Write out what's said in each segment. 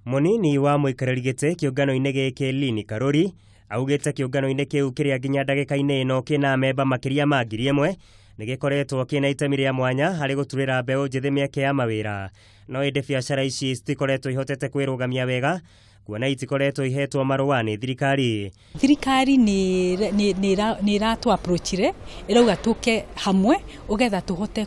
Munini wa muikarĩri gĩtĩ kĩũngano-inĩ gĩkĩ Lini Karuri augĩte kĩũngano-inĩ kĩu kĩrĩa nginya ndagĩka-inĩ ĩno kĩna memba makĩria ma 1,000 nĩgĩkoretwo kĩna itemi rĩa mwanya harĩ gũturĩra mbeũ njĩthĩ mĩeke ya mawĩra, no ĩndĩ biacara ici citikoretwo ihotete kwĩrũgamia wega kuona itikoretwo ihetwo marũa nĩ thirikari. Thirikari nĩ ĩratu approachire ĩrauga tũke hamwe ũgetha tũhote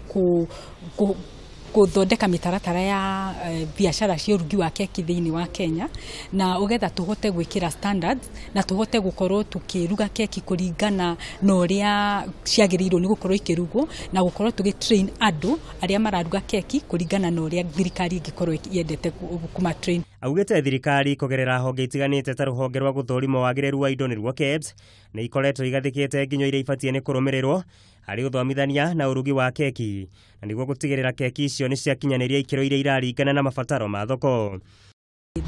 gũthondeka mĩtaratara ya biacara cia ũrugi wa keki thĩinĩ wa Kenya, na ũgetha tũhote gwĩkĩra standards na tũhote gũkorwo tũkĩruga keki kũringana na ũrĩa ciagĩrĩirwo nĩ gũkorwo ikĩrugwo na gũkorwo tũgĩtrain andũ arĩa mararuga keki kũringana na ũrĩa thirikari ĩngĩkorwo yendete kũmatrain. Augĩte thirikari kũgerera honge itiganĩte ta rũhonge rwa gũthũrima wagĩrĩru wa indo nĩruo KEBS nĩ ikoretwo igathĩkĩte nginyo iria ibatiĩ nĩ kũrũmĩrĩrwo harĩ ũthomithania na ũrugi wa keki na nĩguo gũtigĩrĩra keki icio nĩ ciakinyanĩria ikĩro iria iraringana na mabataro ma thoko.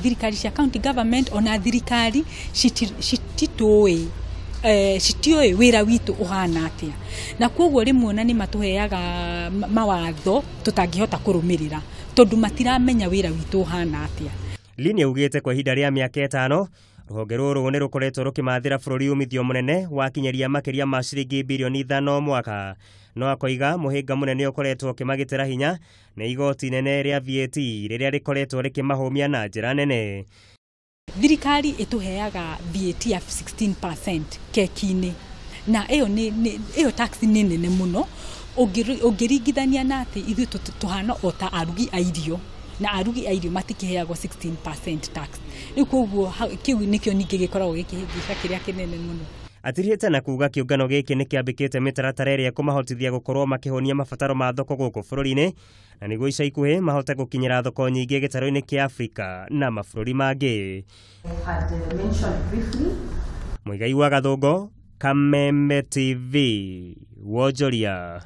Thirikari cia county government ona thirikari citiũĩ wĩra witũ ũhana atĩa, na kwoguo rĩmwe ona nĩ matũheaga mawatho tũtangĩhota kũrũmĩrĩra tondũ matiramenya wĩra witũ ũhana atĩa. Lini augĩte kwa ihinda rĩa mĩaka 5 rũhonge rũrũ nĩ rũkoretwo rũkĩmathĩra bũrũri umithio mũnene wa kinyaria makĩria ma ciringi birioni 5 mwaka, no akoiga mũhĩnga mũnene ũkoretwo ũkĩmagitĩra hinya na igoti nene rĩa VAT rĩrĩa rĩkoretwo rĩkĩmahũmia na njĩra nene. Thirikari ĩtũheaga VAT ya 16% keki-inĩ, na ĩyo tax nĩ nene mũno ũngĩringithania na atĩ ithuĩ tũhana o ta arugi a irio, na arugi a irio matikĩheagwo 16% tax. Rĩu kwoguo kĩu nĩkĩo ningĩ gĩkoragwo gĩkĩhĩngĩca kĩrĩa kĩnene mũno. Atirĩte na kuuga kĩũngano gĩkĩ nĩ kĩambĩkĩte mĩtaratara ĩrĩa kũmahotithia gũkorwo makĩhonia mabataro ma thoko gũkũ bũrũri-inĩ na nĩguo ica ikuhĩ mahote gũkinyĩra thoko nyingĩ gĩtarũ-inĩ kĩa Afrika na mabũrũri mangĩ. Mũigai wa Gathũngo, Kameme TV, Wonjoria.